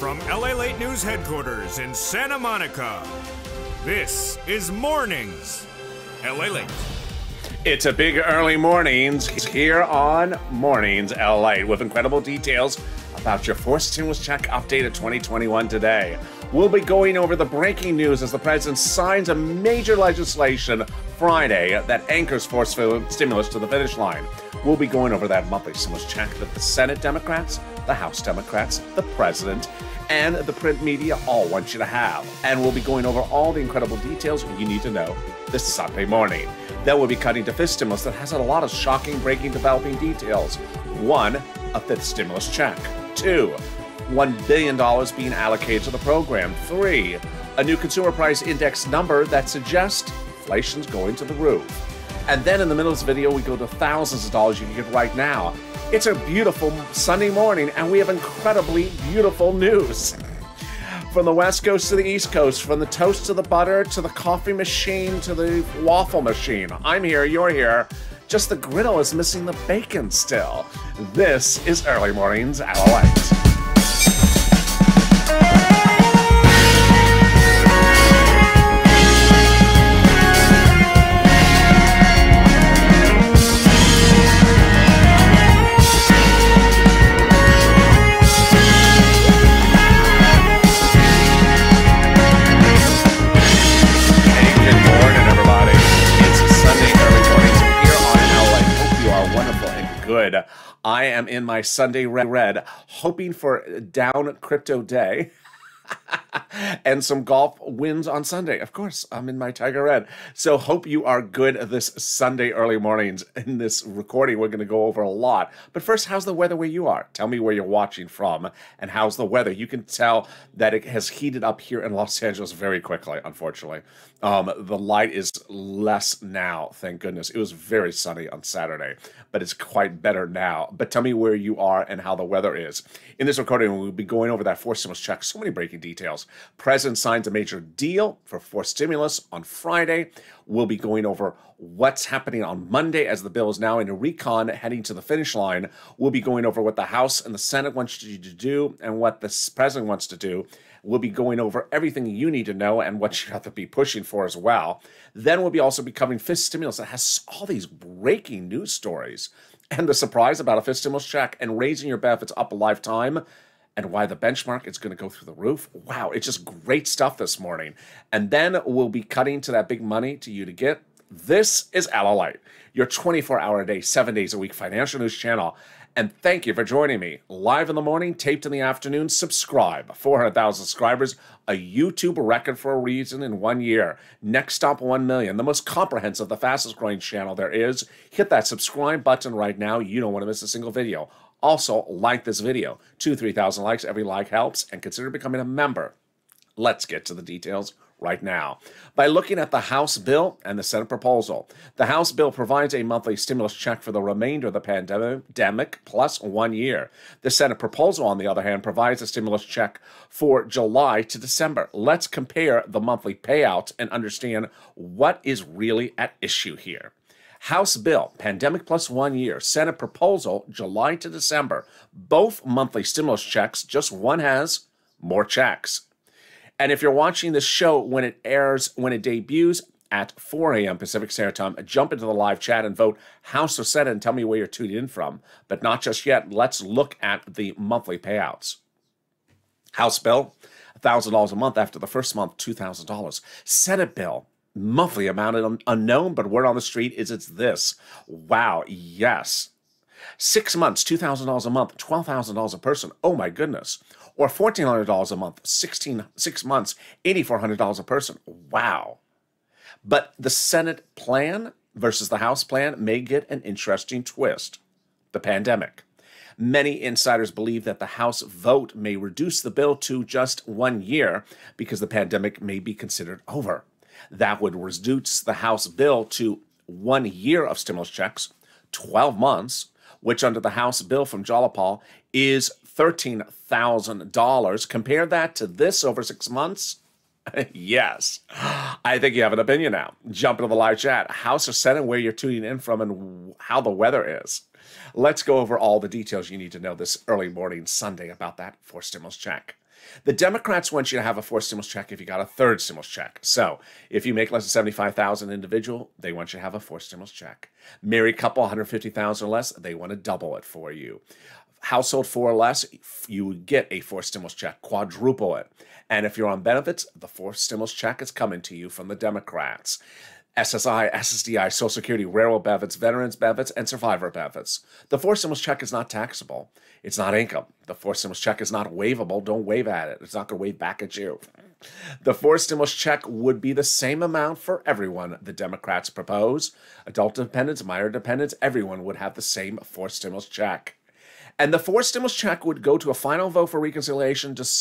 From LALATE News Headquarters in Santa Monica, this is Mornings LALATE. It's a big early mornings here on Mornings LA with incredible details about your forced stimulus check updated 2021 today. We'll be going over the breaking news as the president signs a major legislation Friday that anchors forced stimulus to the finish line. We'll be going over that monthly stimulus check that the Senate Democrats, the House Democrats, the president, and the print media all want you to have. And we'll be going over all the incredible details you need to know this Sunday morning. Then we'll be cutting to fifth stimulus that has a lot of shocking, breaking, developing details. 1, a fifth stimulus check. 2, $1 billion being allocated to the program. 3, a new consumer price index number that suggests inflation's going to the roof. And then in the middle of this video, we go to thousands of dollars you can get right now. It's a beautiful Sunday morning, and we have incredibly beautiful news. From the West Coast to the East Coast, from the toast to the butter, to the coffee machine, to the waffle machine. I'm here, you're here. Just the griddle is missing the bacon still. This is Early Mornings LALATE. Good. I am in my Sunday red, hoping for a down crypto day and some golf wins on Sunday. Of course, I'm in my tiger red. So hope you are good this Sunday early mornings. In this recording, we're going to go over a lot. But first, how's the weather where you are? Tell me where you're watching from and how's the weather. You can tell that it has heated up here in Los Angeles very quickly, unfortunately. The light is less now, thank goodness. It was very sunny on Saturday, but it's quite better now. But tell me where you are and how the weather is. In this recording, we'll be going over that forced stimulus check. So many breaking details. President signs a major deal for forced stimulus on Friday. We'll be going over what's happening on Monday as the bill is now in a recon heading to the finish line. We'll be going over what the House and the Senate want you to do and what the president wants to do. We'll be going over everything you need to know and what you have to be pushing for as well. Then we'll be also be covering fifth stimulus that has all these breaking news stories and the surprise about a fifth stimulus check and raising your benefits up a lifetime and why the benchmark is going to go through the roof. Wow, it's just great stuff this morning. And then we'll be cutting to that big money to you to get. This is LALATE, your 24-hour a day, 7 days a week financial news channel. And thank you for joining me. Live in the morning, taped in the afternoon. Subscribe. 400,000 subscribers, a YouTube record for a reason in 1 year. Next stop, 1 million. The most comprehensive, the fastest growing channel there is. Hit that subscribe button right now. You don't want to miss a single video. Also, like this video. 2,000-3,000 likes. Every like helps. And consider becoming a member. Let's get to the details right now. By looking at the House bill and the Senate proposal. The House bill provides a monthly stimulus check for the remainder of the pandemic plus 1 year. The Senate proposal, on the other hand, provides a stimulus check for July to December. Let's compare the monthly payouts and understand what is really at issue here. House bill, pandemic plus 1 year. Senate proposal, July to December. Both monthly stimulus checks, just one has more checks. And if you're watching this show when it airs, when it debuts at 4 a.m. Pacific Standard Time, jump into the live chat and vote House or Senate and tell me where you're tuning in from. But not just yet. Let's look at the monthly payouts. House bill, $1,000 a month after the first month, $2,000. Senate bill, monthly amount unknown, but word on the street is it's this. Wow, yes. 6 months, $2,000 a month, $12,000 a person. Oh my goodness. Or $1,400 a month, 6 months, $8,400 a person. Wow. But the Senate plan versus the House plan may get an interesting twist. The pandemic. Many insiders believe that the House vote may reduce the bill to just 1 year because the pandemic may be considered over. That would reduce the House bill to 1 year of stimulus checks, 12 months, which under the House bill from Jalapal is $13,000. Compare that to this over 6 months. Yes, I think you have an opinion now. Jump into the live chat. House or Senate, where you're tuning in from and how the weather is. Let's go over all the details you need to know this early morning Sunday about that forced stimulus check. The Democrats want you to have a fourth stimulus check if you got a third stimulus check. So if you make less than $75,000 individual, they want you to have a fourth stimulus check. Married couple, $150,000 or less, they want to double it for you. Household 4 or less, you would get a fourth stimulus check, quadruple it. And if you're on benefits, the fourth stimulus check is coming to you from the Democrats. SSI, SSDI, Social Security, railroad benefits, veterans benefits, and survivor benefits. The fourth stimulus check is not taxable. It's not income. The fourth stimulus check is not waivable. Don't wave at it. It's not going to wave back at you. The fourth stimulus check would be the same amount for everyone the Democrats propose. Adult dependents, minor dependents, everyone would have the same fourth stimulus check. And the fourth stimulus check would go to a final vote for reconciliation July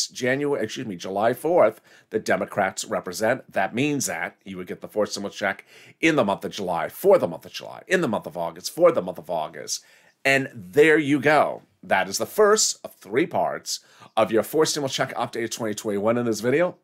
4th. The Democrats represent. That means that you would get the fourth stimulus check in the month of July, for the month of July, in the month of August, for the month of August. And there you go. That is the first of 3 parts of your fourth stimulus check updated 2021 in this video.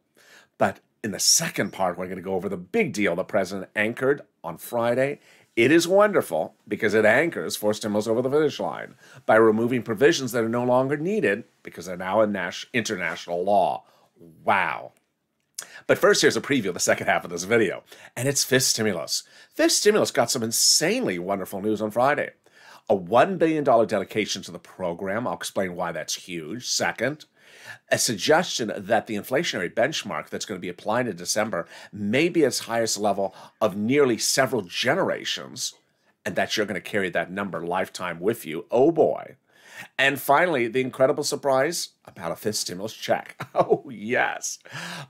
But in the second part, we're going to go over the big deal the president anchored on Friday. It is wonderful because it anchors fourth stimulus over the finish line by removing provisions that are no longer needed because they're now in international law. Wow. But first, here's a preview of the second half of this video, and it's fifth stimulus. Fifth stimulus got some insanely wonderful news on Friday. A $1 billion dedication to the program. I'll explain why that's huge. Second, a suggestion that the inflationary benchmark that's going to be applied in December may be its highest level of nearly several generations, and that you're going to carry that number lifetime with you. Oh boy. And finally, the incredible surprise about a fifth stimulus check. Oh, yes.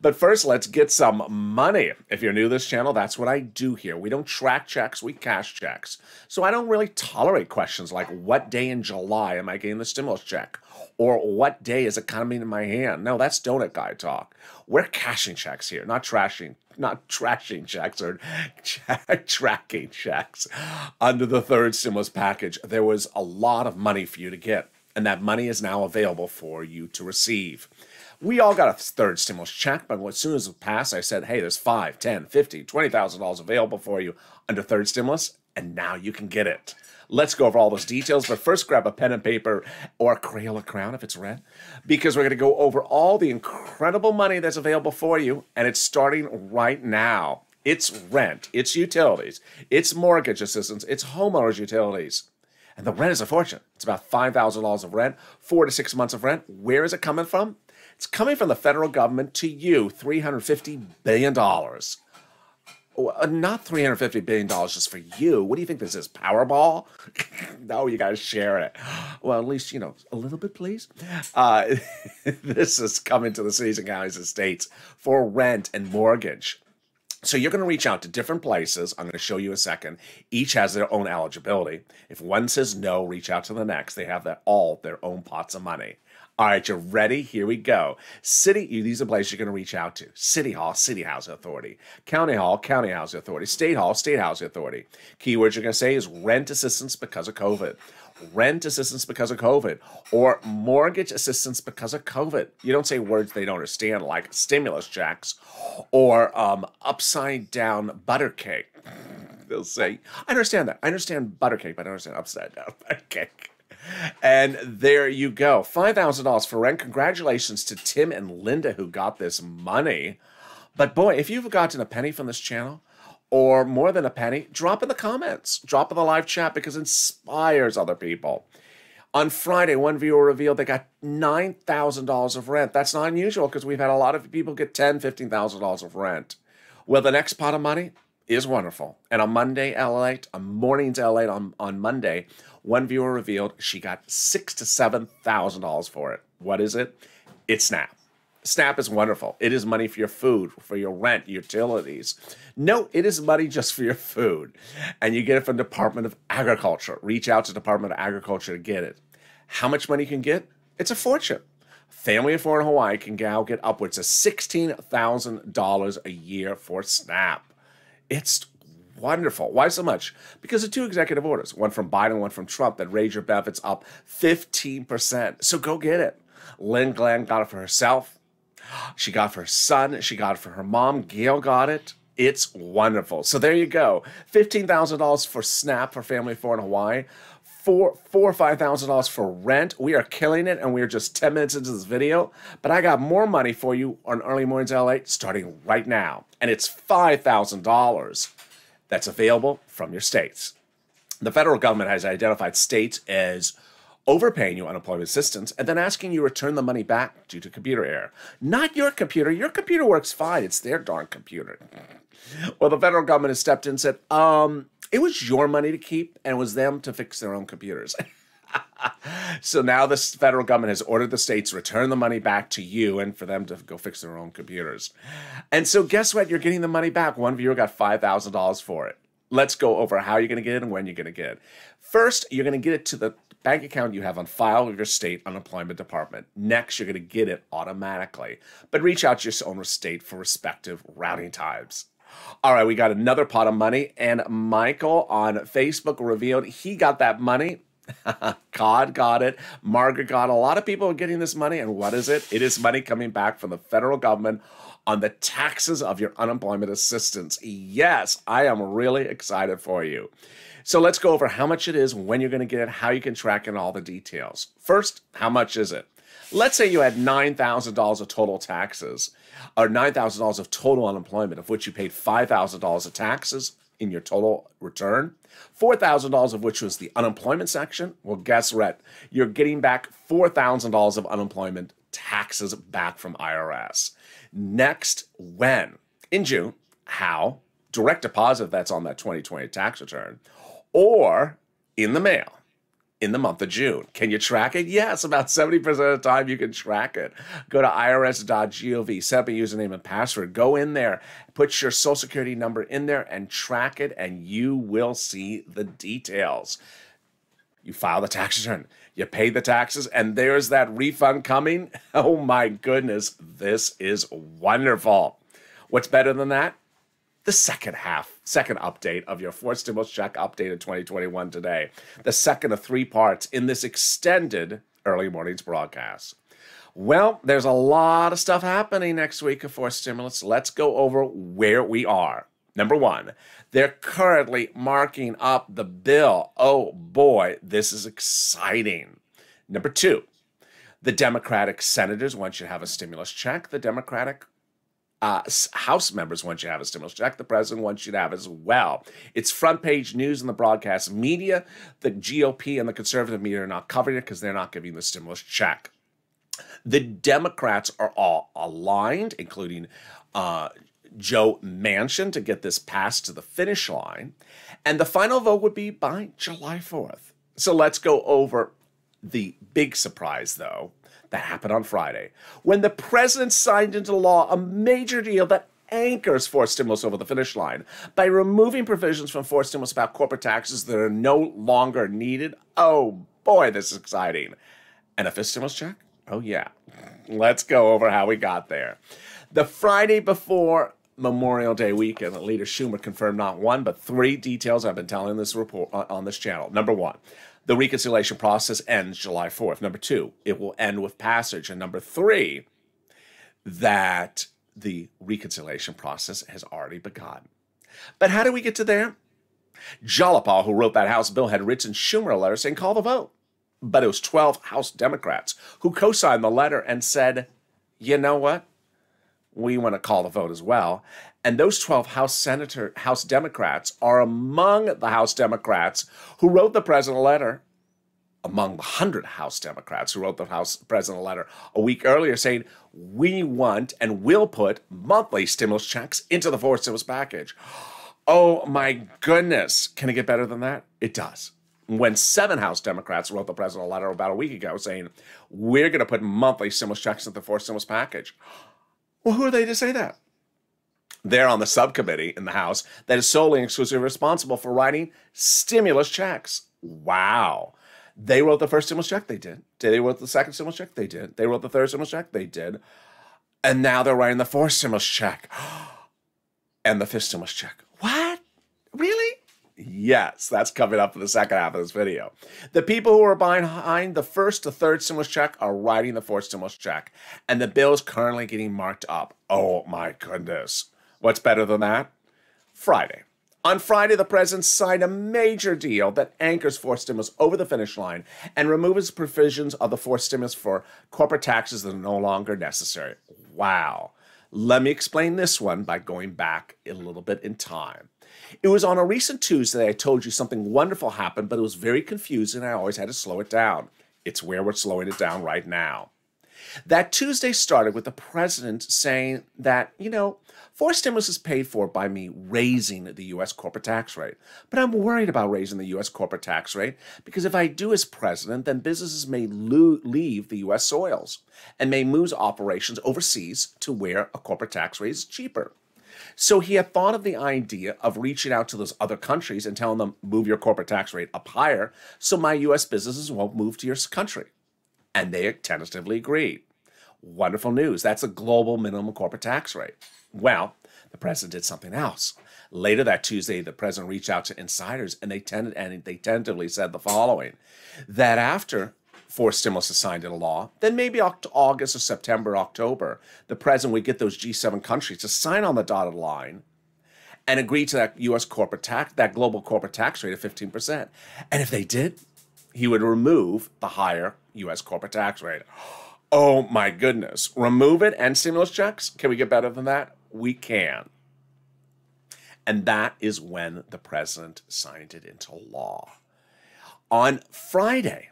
But first, let's get some money. If you're new to this channel, that's what I do here. We don't track checks, we cash checks. So I don't really tolerate questions like, what day in July am I getting the stimulus check? Or what day is it coming in my hand? No, that's donut guy talk. We're cashing checks here, not trashing checks or tracking checks. Under the third stimulus package, there was a lot of money for you to get, and that money is now available for you to receive. We all got a third stimulus check, but as soon as it passed, I said, hey, there's $5, $10, $50, $20,000 available for you under third stimulus, and now you can get it. Let's go over all those details, but first grab a pen and paper or a Crayola crayon if it's red, because we're going to go over all the incredible money that's available for you, and it's starting right now. It's rent, it's utilities, it's mortgage assistance, it's homeowners utilities. And the rent is a fortune. It's about $5,000 of rent, 4 to 6 months of rent. Where is it coming from? It's coming from the federal government to you, $350 billion. Not $350 billion just for you. What do you think this is, Powerball? No, you got to share it. Well, at least, a little bit, please. This is coming to the cities and counties and states for rent and mortgage. So you're going to reach out to different places. I'm going to show you a second. Each has their own eligibility. If one says no, reach out to the next. They have all their own pots of money. All right, you're ready? Here we go. These are places you're going to reach out to. City Hall, City Housing Authority. County Hall, County Housing Authority. State Hall, State Housing Authority. Keywords you're going to say is rent assistance because of COVID. Rent assistance because of COVID. Or mortgage assistance because of COVID. You don't say words they don't understand, like stimulus checks or upside down butter cake. They'll say, I understand that. I understand butter cake, but I don't understand upside down butter cake. And there you go. $5,000 for rent. Congratulations to Tim and Linda who got this money. But boy, if you've gotten a penny from this channel, or more than a penny, drop in the comments. Drop in the live chat because it inspires other people. On Friday, one viewer revealed they got $9,000 of rent. That's not unusual because we've had a lot of people get $10,000, $15,000 of rent. Well, the next pot of money is wonderful. And on Monday, LALATE, on mornings LALATE on Monday, one viewer revealed she got $6,000 to $7,000 for it. What is it? It's SNAP. SNAP is wonderful. It is money for your food, for your rent, utilities. No, it is money just for your food. And you get it from Department of Agriculture. Reach out to Department of Agriculture to get it. How much money you can get? It's a fortune. Family of 4 in Hawaii can now get upwards of $16,000 a year for SNAP. It's wonderful. Why so much? Because of 2 executive orders, one from Biden, one from Trump, that raised your benefits up 15%. So go get it. Lynn Glenn got it for herself. She got it for her son. She got it for her mom. Gail got it. It's wonderful. So there you go. $15,000 for SNAP for family of 4 in Hawaii. or $5,000 for rent. We are killing it, and we are just 10 minutes into this video. But I got more money for you on Early Mornings LA starting right now. And it's $5,000 that's available from your states. The federal government has identified states as overpaying you unemployment assistance and then asking you to return the money back due to computer error. Not your computer. Your computer works fine. It's their darn computer. Well, the federal government has stepped in and said, it was your money to keep, and it was them to fix their own computers. So now the federal government has ordered the states to return the money back to you and for them to go fix their own computers. And so guess what? You're getting the money back. One viewer got $5,000 for it. Let's go over how you're going to get it and when you're going to get it. First, you're going to get it to the bank account you have on file with your state unemployment department. Next, you're going to get it automatically. But reach out to your own state for respective routing times. All right, we got another pot of money, and Michael on Facebook revealed he got that money. God got it. Margaret got it. A lot of people are getting this money, and what is it? It is money coming back from the federal government on the taxes of your unemployment assistance. Yes, I am really excited for you. So let's go over how much it is, when you're going to get it, how you can track it, and all the details. First, how much is it? Let's say you had $9,000 of total taxes, or $9,000 of total unemployment, of which you paid $5,000 of taxes in your total return, $4,000 of which was the unemployment section. Well, guess what? You're getting back $4,000 of unemployment taxes back from IRS. Next, when? In June. How? Direct deposit, that's on that 2020 tax return, or in the mail in the month of June. Can you track it? Yes, about 70% of the time you can track it. Go to irs.gov, set up a username and password, go in there, put your social security number in there and track it, and you will see the details. You file the tax return, you pay the taxes, and there's that refund coming. Oh my goodness, this is wonderful. What's better than that? The second update of your fourth stimulus check updated 2021 today. The second of 3 parts in this extended Early Mornings broadcast. Well, there's a lot of stuff happening next week of fourth stimulus. Let's go over where we are. Number 1, they're currently marking up the bill. Oh boy, this is exciting. Number 2, the Democratic senators want you to have a stimulus check. The Democratic House members want you to have a stimulus check. The president wants you to have as well. It's front page news in the broadcast media. The GOP and the conservative media are not covering it because they're not giving the stimulus check. The Democrats are all aligned, including Joe Manchin, to get this passed to the finish line. And the final vote would be by July 4th. So let's go over the big surprise, though, that happened on Friday, when the president signed into law a major deal that anchors fourth stimulus over the finish line by removing provisions from fourth stimulus about corporate taxes that are no longer needed. Oh boy, this is exciting. And a fifth stimulus check? Oh yeah. Let's go over how we got there. The Friday before Memorial Day weekend, Leader Schumer confirmed not 1, but 3 details I've been telling this report on this channel. Number 1, the reconciliation process ends July 4th. Number 2, it will end with passage. And number 3, that the reconciliation process has already begun. But how did we get to there? Jalapa, who wrote that House bill, had written Schumer a letter saying, call the vote. But it was 12 House Democrats who co-signed the letter and said, you know what? We want to call the vote as well. And those 12 House Democrats are among the House Democrats who wrote the president a letter, among the 100 House Democrats who wrote the House president a letter a week earlier saying, we want and will put monthly stimulus checks into the fourth stimulus package. Oh my goodness. Can it get better than that? It does. When 7 House Democrats wrote the president a letter about a week ago saying, we're going to put monthly stimulus checks into the fourth stimulus package. Well, who are they to say that? They're on the subcommittee in the House that is solely and exclusively responsible for writing stimulus checks. Wow. They wrote the first stimulus check? They did. They wrote the second stimulus check? They did. They wrote the third stimulus check? They did. And now they're writing the fourth stimulus check. And the fifth stimulus check. What? Really? Yes, that's coming up in the second half of this video. The people who are behind the first to third stimulus check are writing the fourth stimulus check. And the bill is currently getting marked up. Oh my goodness. What's better than that? Friday. On Friday, the president signed a major deal that anchors forced stimulus over the finish line and removes provisions of the forced stimulus for corporate taxes that are no longer necessary. Wow. Let me explain this one by going back a little bit in time. It was on a recent Tuesday I told you something wonderful happened, but it was very confusing and I always had to slow it down. It's where we're slowing it down right now. That Tuesday started with the president saying that, forced stimulus is paid for by me raising the U.S. corporate tax rate. But I'm worried about raising the U.S. corporate tax rate because if I do as president, then businesses may leave the U.S. soils and may move operations overseas to where a corporate tax rate is cheaper. So he had thought of the idea of reaching out to those other countries and telling them, move your corporate tax rate up higher so my U.S. businesses won't move to your country. And they tentatively agreed. Wonderful news. That's a global minimum corporate tax rate. Well, the president did something else. Later that Tuesday, the president reached out to insiders and they tentatively said the following, that after forced stimulus is signed into law, then maybe August or September, October, the president would get those G7 countries to sign on the dotted line and agree to that U.S. corporate tax, that global corporate tax rate of 15%. And if they did, he would remove the higher U.S. corporate tax rate. Oh my goodness. Remove it and stimulus checks? Can we get better than that? We can. And that is when the president signed it into law. On Friday,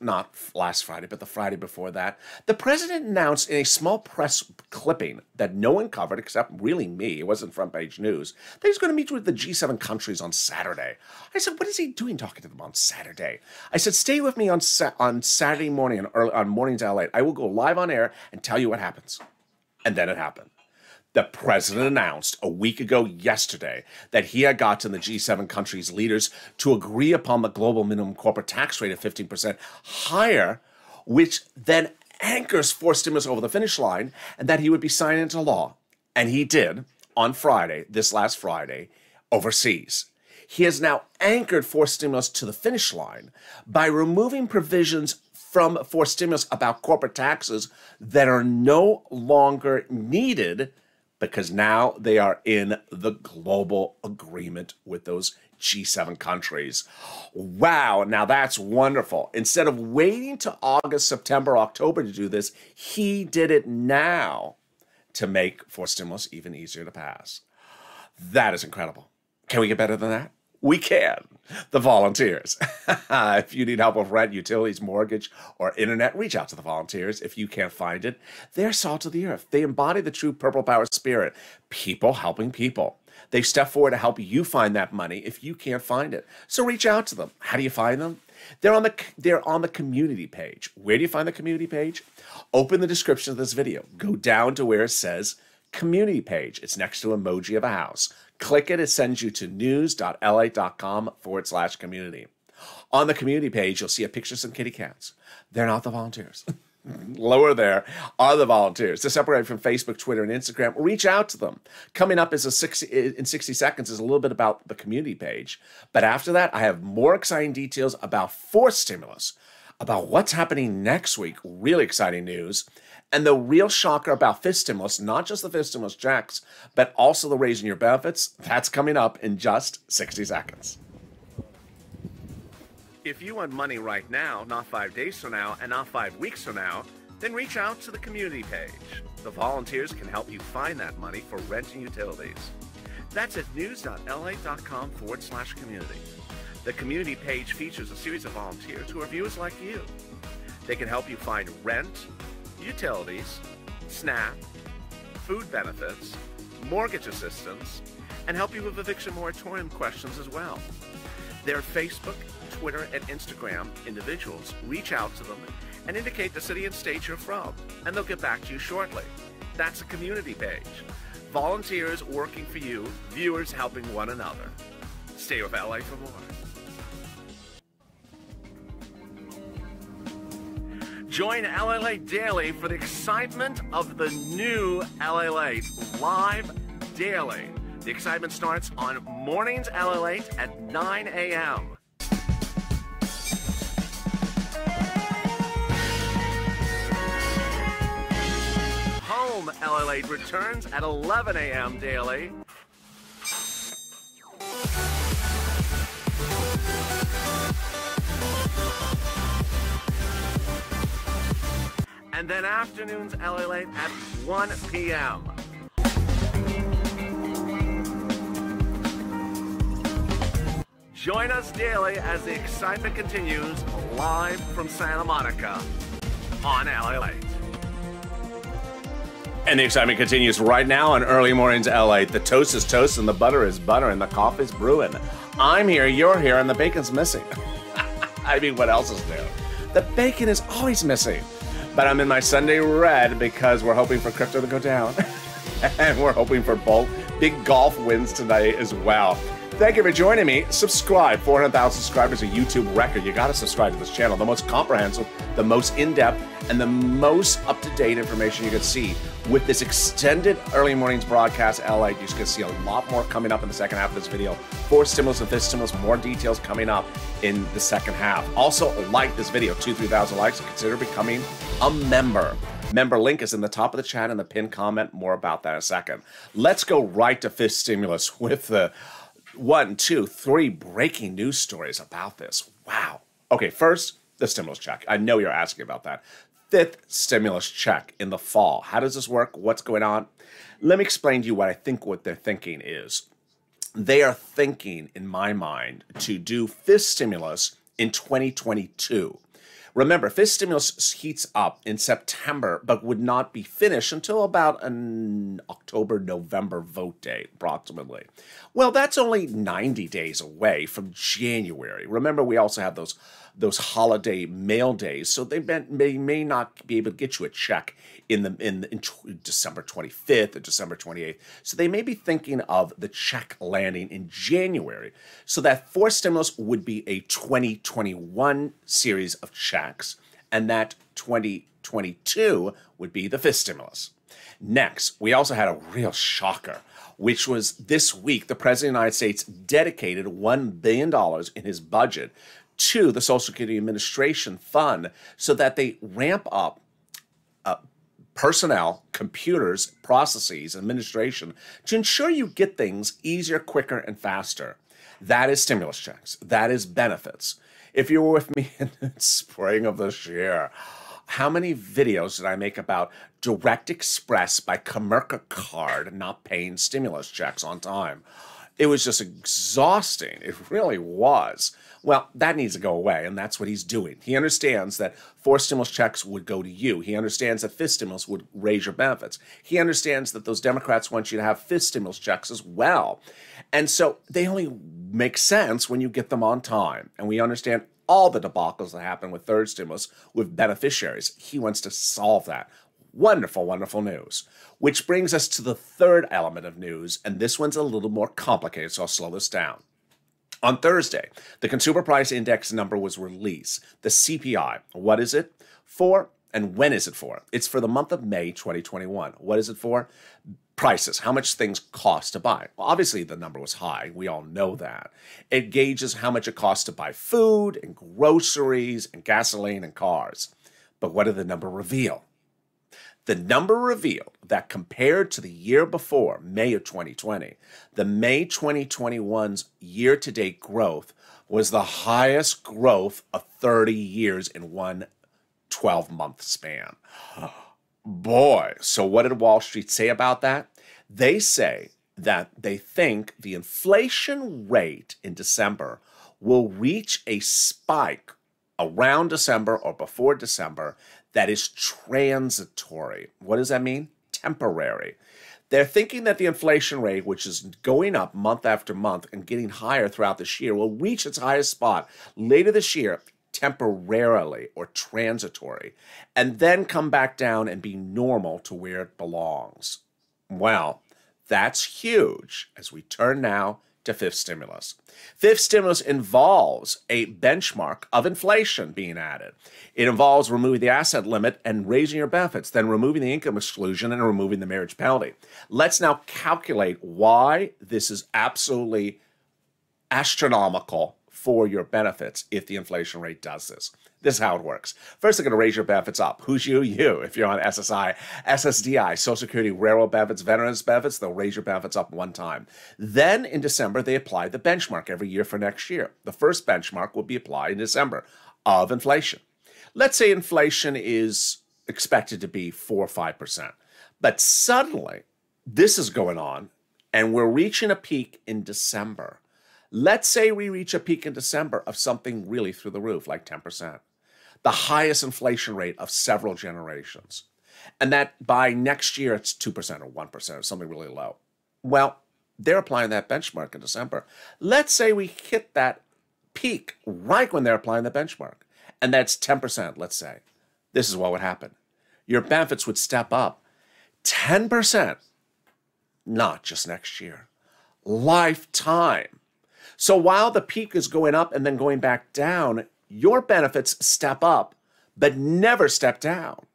not last Friday, but the Friday before that, the president announced in a small press clipping that no one covered except really me, it wasn't front page news, that he's going to meet with the G7 countries on Saturday. I said, what is he doing talking to them on Saturday? I said, stay with me on Saturday morning, on Mornings LALATE. I will go live on air and tell you what happens. And then it happened. The president announced a week ago yesterday that he had gotten the G7 countries' leaders to agree upon the global minimum corporate tax rate of 15% higher, which then anchors forced stimulus over the finish line, and that he would be signed into law. And he did on Friday, this last Friday, overseas. He has now anchored forced stimulus to the finish line by removing provisions from forced stimulus about corporate taxes that are no longer needed because now they are in the global agreement with those G7 countries. Wow, now that's wonderful. Instead of waiting to August, September, October to do this, he did it now to make forced stimulus even easier to pass. That is incredible. Can we get better than that? We can. The volunteers. If you need help with rent, utilities, mortgage, or internet, reach out to the volunteers. If you can't find it, they're salt of the earth. They embody the true Purple Power spirit. People helping people. They step forward to help you find that money if you can't find it. So reach out to them. How do you find them? They're on the community page. Where do you find the community page? Open the description of this video. Go down to where it says community page. It's next to emoji of a house. Click it, it sends you to news.lalate.com/community. On the community page, you'll see a picture of some kitty cats. They're not the volunteers. Lower there are the volunteers. To separate from Facebook, Twitter, and Instagram, reach out to them. Coming up in 60 seconds is a little bit about the community page. But after that, I have more exciting details about forced stimulus, about what's happening next week, really exciting news, and the real shocker about fifth stimulus, not just the fifth stimulus checks, but also the raising your benefits. That's coming up in just 60 seconds. If you want money right now, not 5 days from now, and not 5 weeks from now, then reach out to the community page. The volunteers can help you find that money for rent and utilities. That's at news.lalate.com/community. The community page features a series of volunteers who are viewers like you. They can help you find rent, utilities, SNAP, food benefits, mortgage assistance, and help you with eviction moratorium questions as well. Their Facebook, Twitter, and Instagram individuals reach out to them and indicate the city and state you're from, and they'll get back to you shortly. That's a community page. Volunteers working for you, viewers helping one another. Stay with LA for more. Join LALATE Daily for the excitement of the new LALATE live daily. The excitement starts on Mornings LALATE at 9 a.m. Home LALATE returns at 11 a.m. daily. and then afternoons LALATE at 1 p.m. Join us daily as the excitement continues live from Santa Monica on LALATE. And the excitement continues right now on Early Mornings LA. The toast is toast and the butter is butter and the coffee's brewing. I'm here, you're here, and the bacon's missing. I mean, what else is new? The bacon is always missing. But I'm in my Sunday red because we're hoping for crypto to go down. And we're hoping for both big golf wins tonight as well. Thank you for joining me. Subscribe. 400,000 subscribers, a YouTube record. You got to subscribe to this channel. The most comprehensive, the most in-depth, and the most up-to-date information you can see. With this extended Early Mornings broadcast, LA, you're just going to see a lot more coming up in the second half of this video. 4 stimulus and 5th stimulus, more details coming up in the second half. Also, like this video, 2,000-3,000 likes, and consider becoming a member. Member link is in the top of the chat and the pinned comment. More about that in a second. Let's go right to 5th stimulus with the 1, 2, 3 breaking news stories about this. Wow. Okay, first, the stimulus check. I know you're asking about that. 5th stimulus check in the fall. How does this work? What's going on? Let me explain to you what I think what they're thinking is. They are thinking, in my mind, to do 5th stimulus in 2022. Remember, 5th stimulus heats up in September, but would not be finished until about an October, November vote date, approximately. Well, that's only 90 days away from January. Remember, we also have those holiday mail days, so they may not be able to get you a check in December 25th or December 28th. So they may be thinking of the check landing in January. So that 4th stimulus would be a 2021 series of checks, and that 2022 would be the 5th stimulus. Next, we also had a real shocker, which was this week, the President of the United States dedicated $1 billion in his budget to the Social Security Administration Fund so that they ramp up personnel, computers, processes, administration to ensure you get things easier, quicker, and faster. That is stimulus checks. That is benefits. If you were with me in the spring of this year, how many videos did I make about Direct Express by Comerica Card not paying stimulus checks on time? It was just exhausting. It really was. Well, that needs to go away, and that's what he's doing. He understands that 4 stimulus checks would go to you. He understands that 5th stimulus would raise your benefits. He understands that those Democrats want you to have 5th stimulus checks as well. And so they only make sense when you get them on time. And we understand all the debacles that happen with 3rd stimulus with beneficiaries. He wants to solve that. Wonderful, wonderful news. Which brings us to the third element of news, and this one's a little more complicated, so I'll slow this down. On Thursday, the Consumer Price Index number was released, the CPI. What is it for, and when is it for? It's for the month of May 2021. What is it for? Prices, how much things cost to buy. Well, obviously, the number was high. We all know that. It gauges how much it costs to buy food and groceries and gasoline and cars. But what did the number reveal? The number revealed that compared to the year before, May of 2020, the May 2021's year-to-date growth was the highest growth of 30 years in one 12-month span. Boy, so what did Wall Street say about that? They say that they think the inflation rate in December will reach a spike around December or before December that is transitory. What does that mean? Temporary. They're thinking that the inflation rate, which is going up month after month and getting higher throughout this year, will reach its highest spot later this year, temporarily or transitory, and then come back down and be normal to where it belongs. Well, that's huge as we turn now to 5th stimulus. 5th stimulus involves a benchmark of inflation being added. It involves removing the asset limit and raising your benefits, then removing the income exclusion and removing the marriage penalty. Let's now calculate why this is absolutely astronomical for your benefits if the inflation rate does this. This is how it works. First, they're going to raise your benefits up. Who's you? You. If you're on SSI, SSDI, Social Security, Railroad benefits, Veterans benefits, they'll raise your benefits up one time. Then in December, they apply the benchmark every year for next year. The first benchmark will be applied in December of inflation. Let's say inflation is expected to be 4 or 5%. But suddenly, this is going on, and we're reaching a peak in December. Let's say we reach a peak in December of something really through the roof, like 10%, the highest inflation rate of several generations. And that by next year, it's 2% or 1% or something really low. Well, they're applying that benchmark in December. Let's say we hit that peak right when they're applying the benchmark, and that's 10%, let's say. This is what would happen. Your benefits would step up 10%, not just next year, lifetime. So while the peak is going up and then going back down, your benefits step up, but never step down.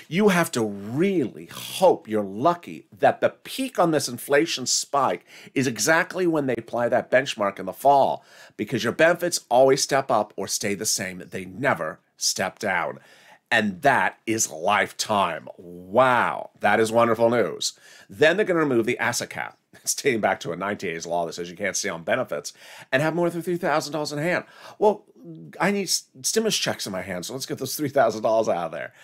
You have to really hope you're lucky that the peak on this inflation spike is exactly when they apply that benchmark in the fall, because your benefits always step up or stay the same. They never step down. And that is lifetime. Wow, that is wonderful news. Then they're going to remove the asset cap. It's dating back to a 1980s law that says you can't stay on benefits and have more than $3,000 in hand. Well, I need stimulus checks in my hand, so let's get those $3,000 out of there.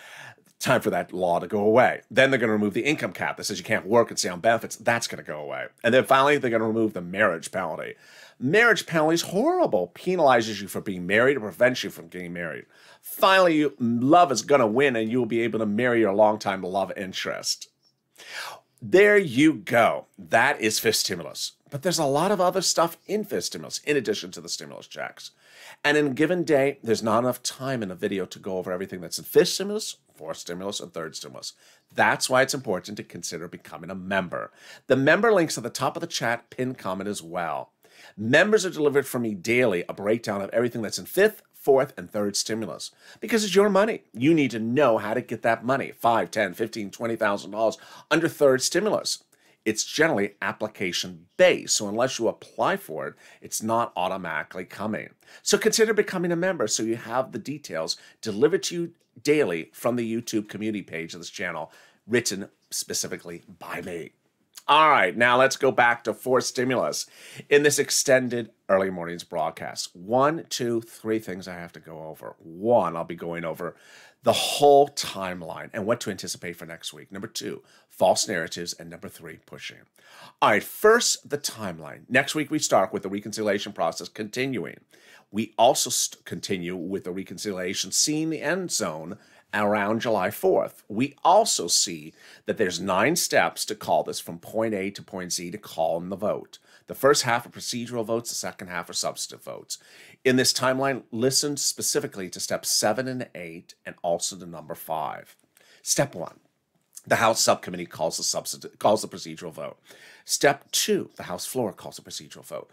Time for that law to go away. Then they're going to remove the income cap that says you can't work and stay on benefits. That's going to go away. And then finally, they're going to remove the marriage penalty. Marriage penalty is horrible. Penalizes you for being married or prevents you from getting married. Finally, love is going to win and you'll be able to marry your longtime love interest. There you go. That is fifth stimulus. But there's a lot of other stuff in fifth stimulus in addition to the stimulus checks. And in a given day, there's not enough time in a video to go over everything that's in fifth stimulus, fourth stimulus, and third stimulus. That's why it's important to consider becoming a member. The member link's at the top of the chat, pinned comment as well. Members are delivered from me daily, a breakdown of everything that's in fifth, fourth, and third stimulus. Because it's your money. You need to know how to get that money, $5, $10, $15, $20,000 under third stimulus. It's generally application-based, so unless you apply for it, it's not automatically coming. So consider becoming a member so you have the details delivered to you daily from the YouTube community page of this channel, written specifically by me. All right, now let's go back to fourth stimulus in this extended early mornings broadcast. 1, 2, 3 things I have to go over. 1, I'll be going over the whole timeline and what to anticipate for next week. Number 2, false narratives. And number 3, pushing. All right, first, the timeline. Next week, we start with the reconciliation process continuing. We also continue with the reconciliation, seeing the end zone around July 4th. We also see that there's 9 steps to call this from point A to point Z to call in the vote. The first half are procedural votes, the second half are substantive votes. In this timeline, listen specifically to steps 7 and 8 and also to number 5. Step 1, the House subcommittee calls the procedural vote. Step 2, the House floor calls the procedural vote.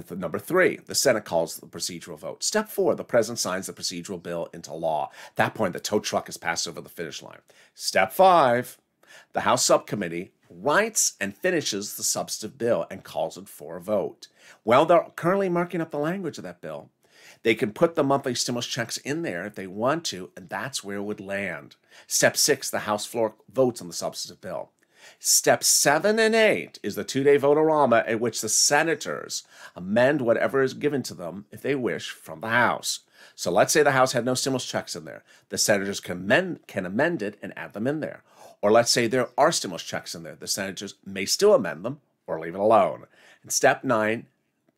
Number 3, the Senate calls the procedural vote. Step 4, the President signs the procedural bill into law. At that point, the tow truck is passed over the finish line. Step 5, the House subcommittee writes and finishes the substantive bill and calls it for a vote. Well, they're currently marking up the language of that bill. They can put the monthly stimulus checks in there if they want to, and that's where it would land. Step 6, the House floor votes on the substantive bill. Step 7 and 8 is the 2-day vote-a-rama at which the senators amend whatever is given to them, if they wish, from the House. So let's say the House had no stimulus checks in there. The senators can amend it and add them in there. Or let's say there are stimulus checks in there. The senators may still amend them or leave it alone. And step 9,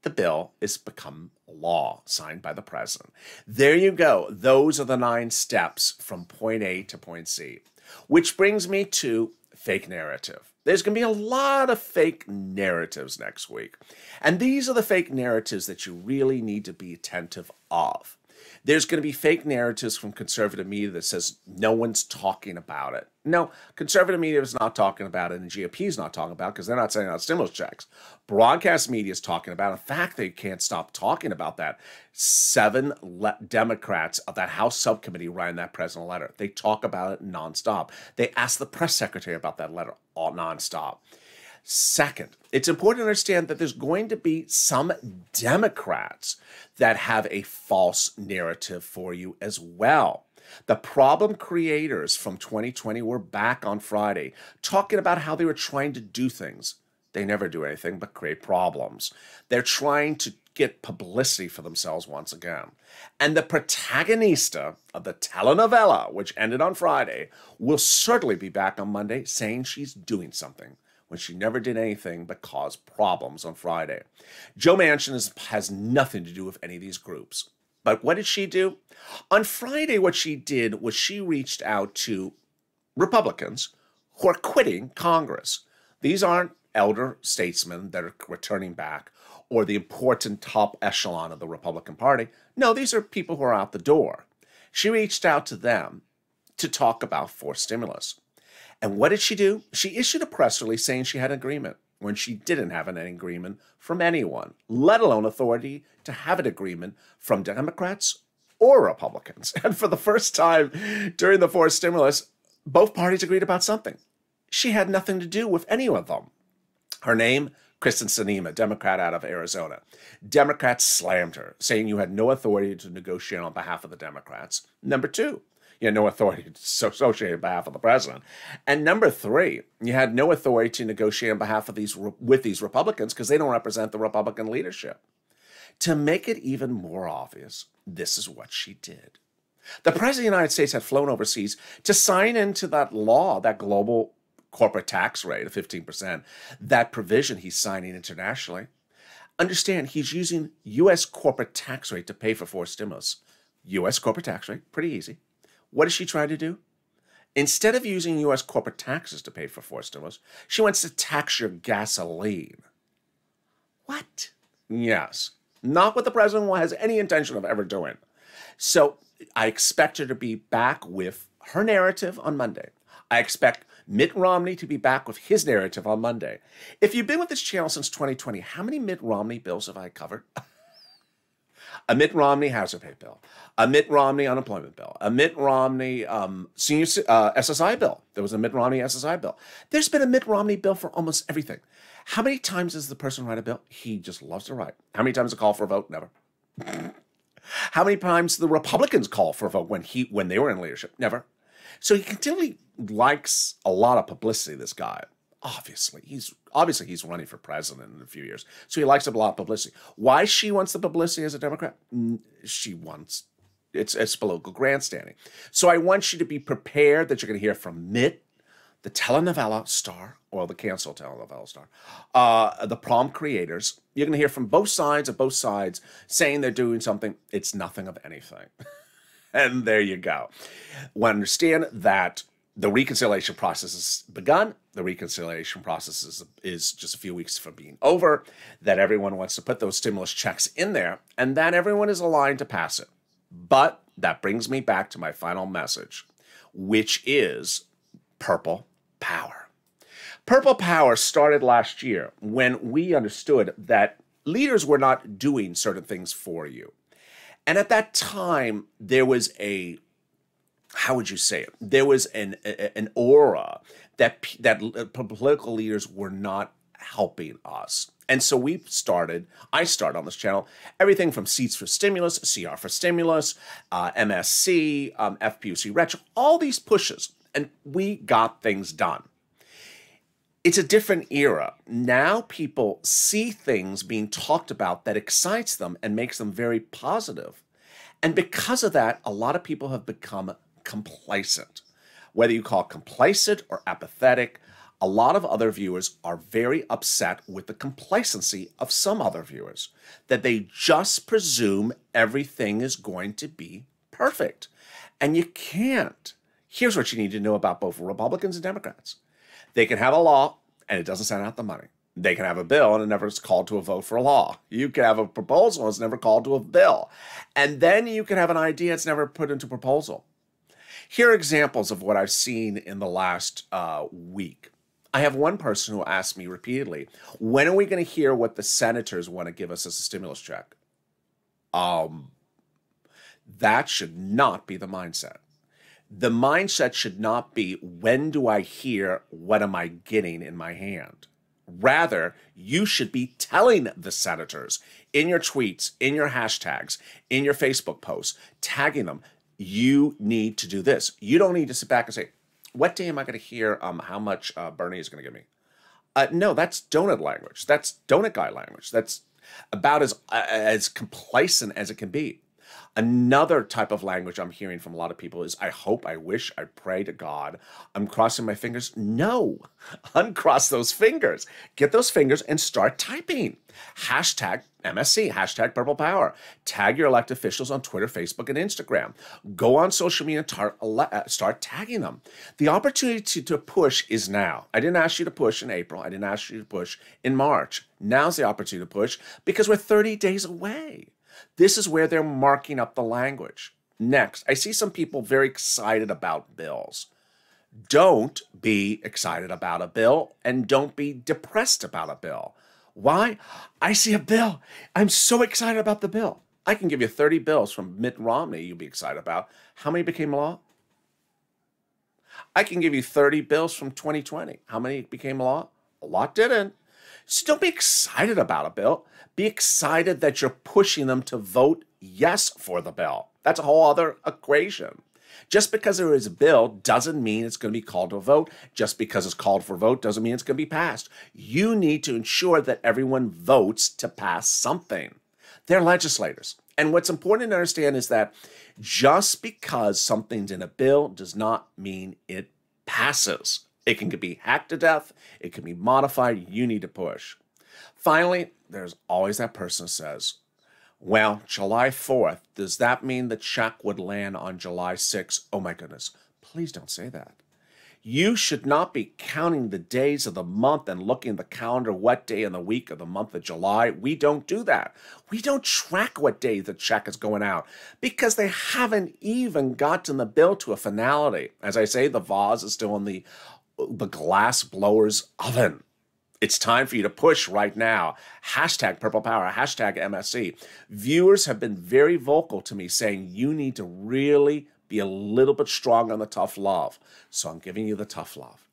the bill is become law, signed by the president. There you go. Those are the 9 steps from point A to point Z. Which brings me to fake narrative. There's going to be a lot of fake narratives next week. And these are the fake narratives that you really need to be attentive of. There's going to be fake narratives from conservative media that says no one's talking about it. No, conservative media is not talking about it, and the GOP is not talking about it because they're not sending out stimulus checks. Broadcast media is talking about it. In fact, they can't stop talking about that. 7 Democrats of that House subcommittee writing that president letter. They talk about it nonstop. They ask the press secretary about that letter all nonstop. Second, it's important to understand that there's going to be some Democrats that have a false narrative for you as well. The problem creators from 2020 were back on Friday talking about how they were trying to do things They never do anything but create problems. They're trying to get publicity for themselves once again. And the protagonista of the telenovela, which ended on Friday, will certainly be back on Monday saying she's doing something when she never did anything but cause problems on Friday. Joe Manchin has nothing to do with any of these groups. But what did she do? On Friday, what she did was she reached out to Republicans who are quitting Congress. These aren't elder statesmen that are returning back or the important top echelon of the Republican Party. No, these are people who are out the door. She reached out to them to talk about forced stimulus. And what did she do? She issued a press release saying she had an agreement when she didn't have an agreement from anyone, let alone authority to have an agreement from Democrats or Republicans. And for the first time during the forced stimulus, both parties agreed about something. She had nothing to do with any of them. Her name, Kristen Sinema, Democrat out of Arizona. Democrats slammed her, saying you had no authority to negotiate on behalf of the Democrats. Number two, you had no authority to associate on behalf of the president. And number three, you had no authority to negotiate on behalf of these Republicans because they don't represent the Republican leadership. To make it even more obvious, this is what she did. The President of the United States had flown overseas to sign into that law, that global corporate tax rate of 15%, that provision he's signing internationally. Understand, he's using U.S. corporate tax rate to pay for forced stimulus. U.S. corporate tax rate, pretty easy. What does she try to do? Instead of using U.S. corporate taxes to pay for forced stimulus, she wants to tax your gasoline. What? Yes. Not what the president has any intention of ever doing. So I expect her to be back with her narrative on Monday. I expect Mitt Romney to be back with his narrative on Monday. If you've been with this channel since 2020, how many Mitt Romney bills have I covered? A Mitt Romney hazard pay bill, a Mitt Romney unemployment bill, a Mitt Romney senior SSI bill. There was a Mitt Romney SSI bill. There's been a Mitt Romney bill for almost everything. How many times does the person write a bill? He just loves to write. How many times a call for a vote? Never. How many times the Republicans call for a vote when they were in leadership? Never. So he continually likes a lot of publicity, this guy. Obviously, he's running for president in a few years. So he likes a lot of publicity. Why she wants the publicity as a Democrat? She wants, it's political grandstanding. So I want you to be prepared that you're going to hear from Mitt, the telenovela star, or the canceled telenovela star, the prom creators. You're going to hear from both sides saying they're doing something. It's nothing of anything. And there you go. We understand that the reconciliation process has begun. The reconciliation process is just a few weeks from being over, that everyone wants to put those stimulus checks in there, and that everyone is aligned to pass it. But that brings me back to my final message, which is purple power. Purple power started last year when we understood that leaders were not doing certain things for you. And at that time, there was a, how would you say it? There was an aura that political leaders were not helping us. And so I started on this channel, everything from Seats for Stimulus, CR for Stimulus, MSC, FPUC Retro, all these pushes. And we got things done. It's a different era. Now people see things being talked about that excites them and makes them very positive. And because of that, a lot of people have become complacent. Whether you call it complacent or apathetic, a lot of other viewers are very upset with the complacency of some other viewers, that they just presume everything is going to be perfect. And you can't. Here's what you need to know about both Republicans and Democrats. They can have a law, and it doesn't send out the money. They can have a bill, and it never is called to a vote for a law. You can have a proposal, and it's never called to a bill. And then you can have an idea, it's never put into proposal. Here are examples of what I've seen in the last week. I have one person who asked me repeatedly, when are we going to hear what the senators want to give us as a stimulus check? That should not be the mindset. The mindset should not be, when do I hear, what am I getting in my hand? Rather, you should be telling the senators in your tweets, in your hashtags, in your Facebook posts, tagging them, you need to do this. You don't need to sit back and say, what day am I going to hear how much Bernie is going to give me? No, that's donut language. That's donut guy language. That's about as complacent as it can be. Another type of language I'm hearing from a lot of people is, I hope, I wish, I pray to God, I'm crossing my fingers. No, uncross those fingers. Get those fingers and start typing. Hashtag MSC, hashtag Purple Power. Tag your elected officials on Twitter, Facebook, and Instagram. Go on social media and start tagging them. The opportunity to push is now. I didn't ask you to push in April. I didn't ask you to push in March. Now's the opportunity to push because we're 30 days away. This is where they're marking up the language. Next, I see some people very excited about bills. Don't be excited about a bill and don't be depressed about a bill. Why? I see a bill. I'm so excited about the bill. I can give you 30 bills from Mitt Romney you'll be excited about. How many became law? I can give you 30 bills from 2020. How many became law? A lot didn't. So don't be excited about a bill. Be excited that you're pushing them to vote yes for the bill. That's a whole other equation. Just because there is a bill doesn't mean it's going to be called to a vote. Just because it's called for a vote doesn't mean it's going to be passed. You need to ensure that everyone votes to pass something. They're legislators. And what's important to understand is that just because something's in a bill does not mean it passes. It can be hacked to death. It can be modified. You need to push. Finally, there's always that person who says, well, July 4th, does that mean the check would land on July 6th? Oh my goodness, please don't say that. You should not be counting the days of the month and looking at the calendar, what day in the week of the month of July. We don't do that. We don't track what day the check is going out because they haven't even gotten the bill to a finality. As I say, the vase is still in the glass blower's oven. It's time for you to push right now. Hashtag Purple Power, hashtag MSC. Viewers have been very vocal to me saying you need to really be a little bit strong on the tough love. So I'm giving you the tough love.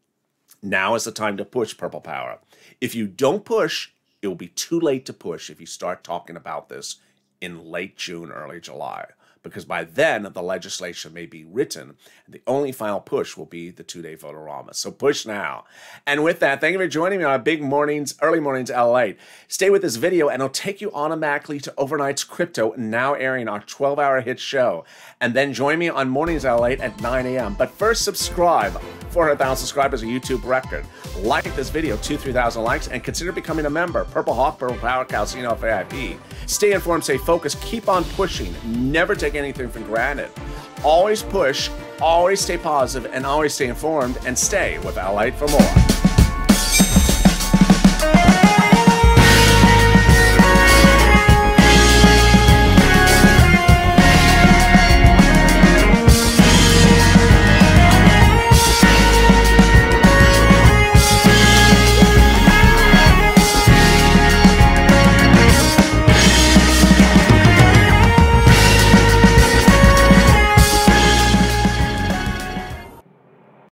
Now is the time to push Purple Power. If you don't push, it will be too late to push if you start talking about this in late June, early July. Because by then, the legislation may be written, and the only final push will be the two-day vote-a-rama. So push now. And with that, thank you for joining me on our big mornings, early mornings LALATE. Stay with this video, and it'll take you automatically to Overnight's Crypto, now airing our 12-hour hit show. And then join me on Mornings LALATE at 9 a.m. But first, subscribe. 400,000 subscribers, a YouTube record. Like this video, 2,000-3,000 likes, and consider becoming a member. Purple Hawk, Purple Power, Calcino, VIP. Stay informed, stay focused, keep on pushing. Never take anything for granted. Always push, always stay positive, and always stay informed, and stay with LALATE for more.